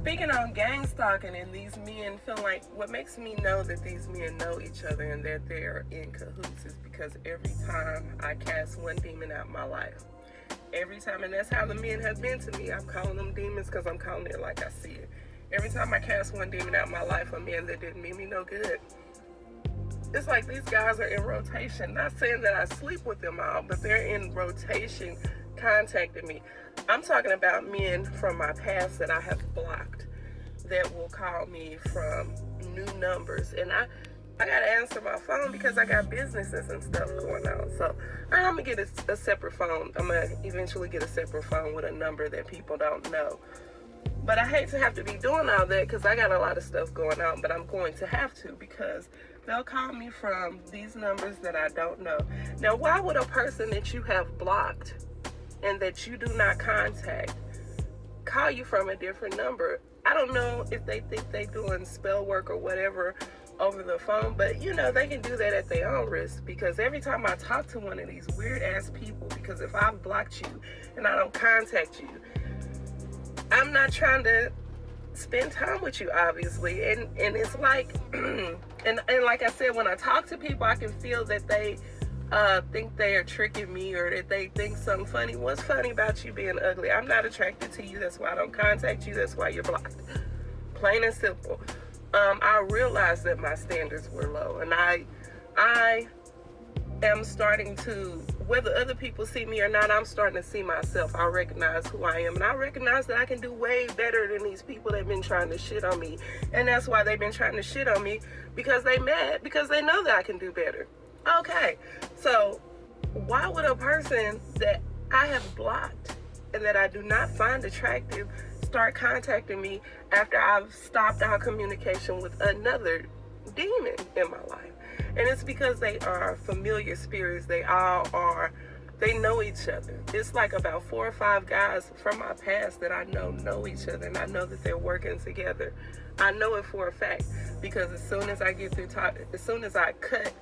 Speaking on gang stalking and these men feel like, what makes me know that these men know each other and that they're in cahoots is because every time I cast one demon out my life, every time, and that's how the men have been to me. I'm calling them demons because I'm calling it like I see it. Every time I cast one demon out my life, a man that didn't mean me no good, it's like these guys are in rotation. Not saying that I sleep with them all, but they're in rotation contacting me. I'm talking about men from my past that I have blocked that will call me from new numbers. And I gotta answer my phone because I got businesses and stuff going on. So I'm gonna get a separate phone. I'm gonna eventually get a separate phone with a number that people don't know. But I hate to have to be doing all that because I got a lot of stuff going on, but I'm going to have to because they'll call me from these numbers that I don't know. Now, why would a person that you have blocked and that you do not contact call you from a different number? I don't know if they think they doing spell work or whatever over the phone, but you know, they can do that at their own risk, because every time I talk to one of these weird ass people, because if I've blocked you and I don't contact you, I'm not trying to spend time with you, obviously. And it's like, and like I said, when I talk to people, I can feel that they think they are tricking me or that they think something funny. What's funny about you being ugly? I'm not attracted to you. That's why I don't contact you. That's why you're blocked. Plain and simple. I realized that my standards were low, and I am starting to, whether other people see me or not, I'm starting to see myself. I recognize who I am, and I recognize that I can do way better than these people that have been trying to shit on me. And that's why they've been trying to shit on me, because they mad, because they know that I can do better. Okay, so why would a person that I have blocked and that I do not find attractive start contacting me after I've stopped our communication with another demon in my life? And it's because they are familiar spirits. They know each other. It's like about 4 or 5 guys from my past that I know each other, and I know that they're working together. I know it for a fact, because as soon as I cut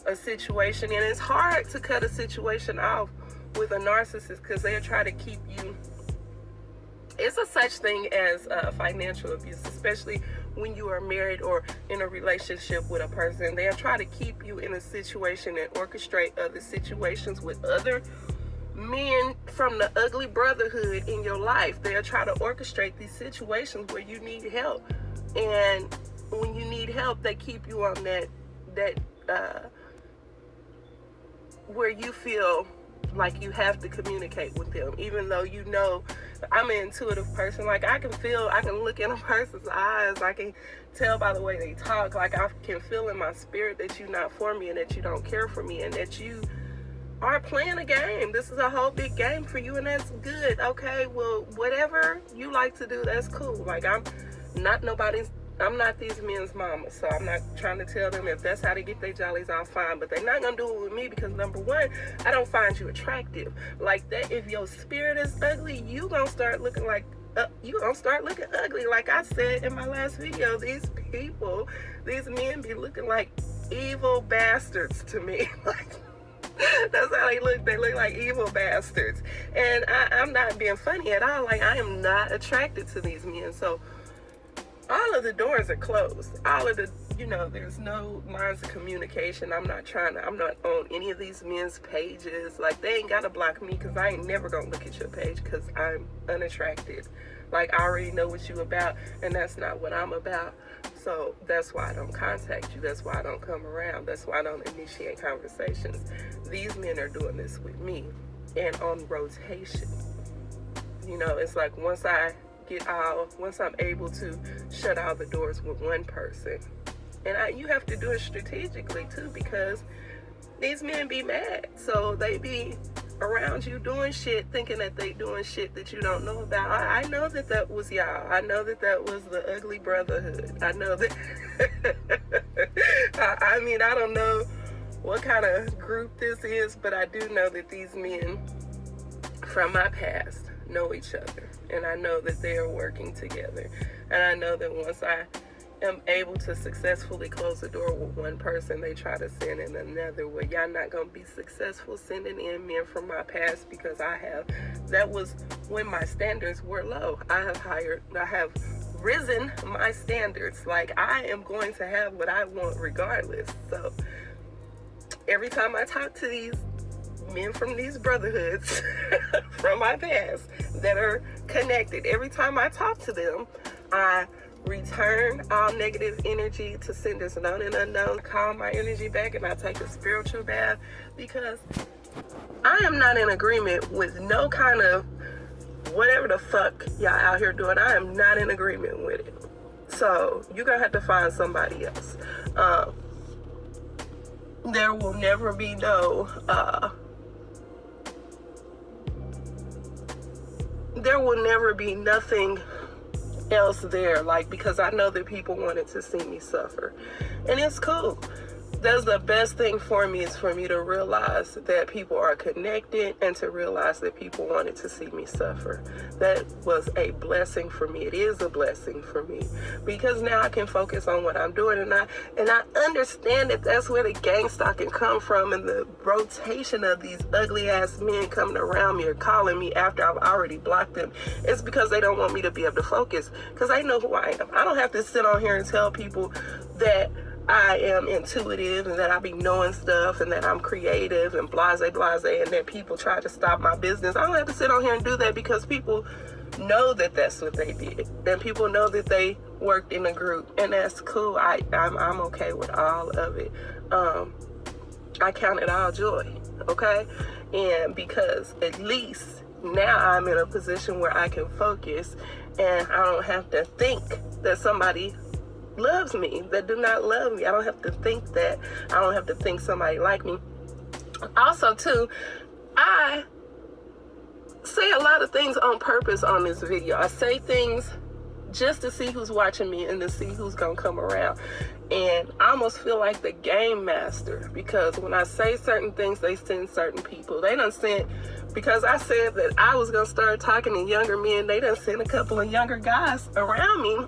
a situation, and it's hard to cut a situation off with a narcissist because they'll try to keep you. It's a such thing as financial abuse, especially when you are married or in a relationship with a person. They'll try to keep you in a situation and orchestrate other situations with other men from the ugly brotherhood in your life. They'll try to orchestrate these situations where you need help. And when you need help, they keep you on that where you feel like you have to communicate with them, even though you know. I'm an intuitive person. Like, I can look in a person's eyes. I can tell by the way they talk. Like, I can feel in my spirit that you're not for me and that you don't care for me and that you are playing a game. This is a whole big game for you, and that's good. Okay, well, whatever you like to do, that's cool. Like, I'm not these men's mama, so I'm not trying to tell them if that's how they get their jollies off, fine. But they're not gonna do it with me, because number one, I don't find you attractive. Like that, if your spirit is ugly, you gonna start looking ugly. Like I said in my last video, these men be looking like evil bastards to me. Like, that's how they look. They look like evil bastards. And I'm not being funny at all. Like, I am not attracted to these men. So all of the doors are closed. All of the, there's no lines of communication. I'm not on any of these men's pages. Like, they ain't gotta block me, because I ain't never gonna look at your page, because I'm unattracted. Like, I already know what you about, and that's not what I'm about. So that's why I don't contact you. That's why I don't come around. That's why I don't initiate conversations. These men are doing this with me, and on rotation. It's like once I'm able to shut all the doors with one person, and you have to do it strategically too, because these men be mad, so they be around you doing shit, thinking that they doing shit that you don't know about. I know that was y'all. I know that was the ugly brotherhood. I know that. I mean, I don't know what kind of group this is, but I do know that these men from my past know each other, and I know that they are working together, and I know that once I am able to successfully close the door with one person, they try to send in another. Well, y'all not gonna be successful sending in men from my past, because that was when my standards were low. I have risen my standards. Like, I am going to have what I want regardless. So every time I talk to these men from these brotherhoods from my past that are connected, every time I talk to them, I return all negative energy to senders known and unknown, calm my energy back, and I take a spiritual bath, because I am not in agreement with no kind of whatever the fuck y'all out here doing. I am not in agreement with it. So you're gonna have to find somebody else. There will never be no there will never be nothing else there, like, because I know that people wanted to see me suffer, and it's cool. That's the best thing for me, is for me to realize that people are connected, and to realize that people wanted to see me suffer. That was a blessing for me. It is a blessing for me, because now I can focus on what I'm doing, and I understand that that's where the gangstalking come from, and the rotation of these ugly ass men coming around me or calling me after I've already blocked them. It's because they don't want me to be able to focus, because they know who I am. I don't have to sit on here and tell people that I am intuitive and that I be knowing stuff and that I'm creative and blase, and that people try to stop my business. I don't have to sit on here and do that, because people know that that's what they did, and people know that they worked in a group, and that's cool. I'm okay with all of it. I count it all joy, okay? And because at least now I'm in a position where I can focus, and I don't have to think that somebody loves me that do not love me. I don't have to think that. I don't have to think somebody like me. Also, too, I say a lot of things on purpose on this video. I say things just to see who's watching me and to see who's gonna come around. And I almost feel like the game master, because when I say certain things, they send certain people. They done sent, because I said that I was gonna start talking to younger men, they done sent a couple of younger guys around me.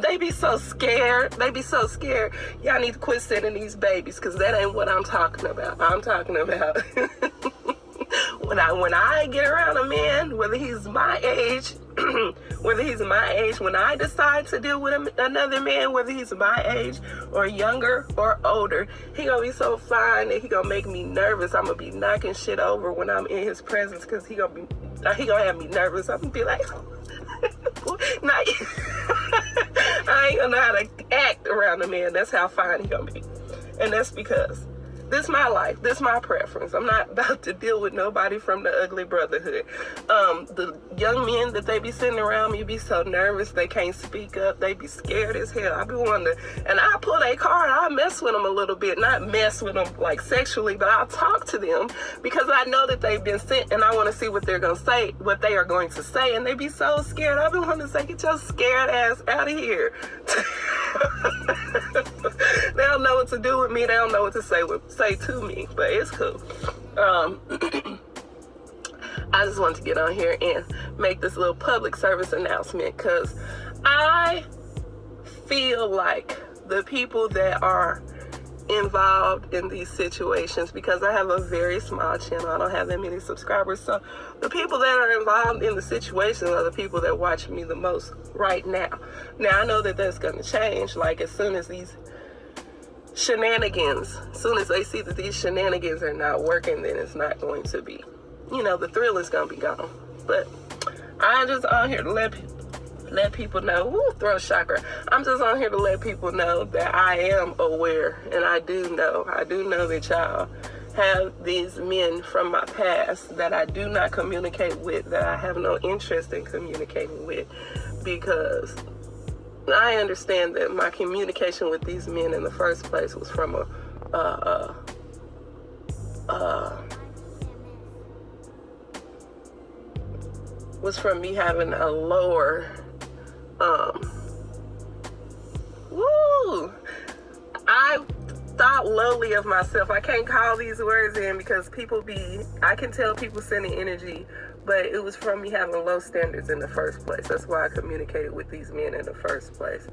They be so scared. They be so scared. Y'all need to quit sending these babies, because that ain't what I'm talking about. I'm talking about when I get around a man, whether he's my age, when I decide to deal with another man, whether he's my age or younger or older, he gonna be so fine that he gonna make me nervous. I'm gonna be knocking shit over when I'm in his presence, because he gonna have me nervous. I'm gonna be like, I ain't gonna know how to act around a man. That's how fine he gonna be. And that's because this is my life. This is my preference. I'm not about to deal with nobody from the ugly brotherhood. The young men that they be sitting around me be so nervous they can't speak up. They be scared as hell. I be wanting to, and I pull their card. I mess with them a little bit. Not mess with them like sexually, but I'll talk to them, because I know that they've been sent, and I want to see what they're gonna say, what they are going to say. And they be so scared. I be wanting to say, get your scared ass out of here. They don't know what to do with me. They don't know what to say to me, but it's cool. I just wanted to get on here and make this little public service announcement, because I feel like the people that are involved in these situations, because I have a very small channel, I don't have that many subscribers, so the people that are involved in the situation are the people that watch me the most right now. Now, I know that that's going to change, like as soon as these shenanigans, as soon as they see that these shenanigans are not working, then it's not going to be, the thrill is going to be gone. But I'm just on here to let people know, throat chakra. I'm just on here to let people know that I am aware, and I do know that y'all have these men from my past that I do not communicate with, that I have no interest in communicating with, because I understand that my communication with these men in the first place was from me having a lower I thought lowly of myself. I can't call these words in, because I can tell people sending energy, but it was from me having low standards in the first place. That's why I communicated with these men in the first place.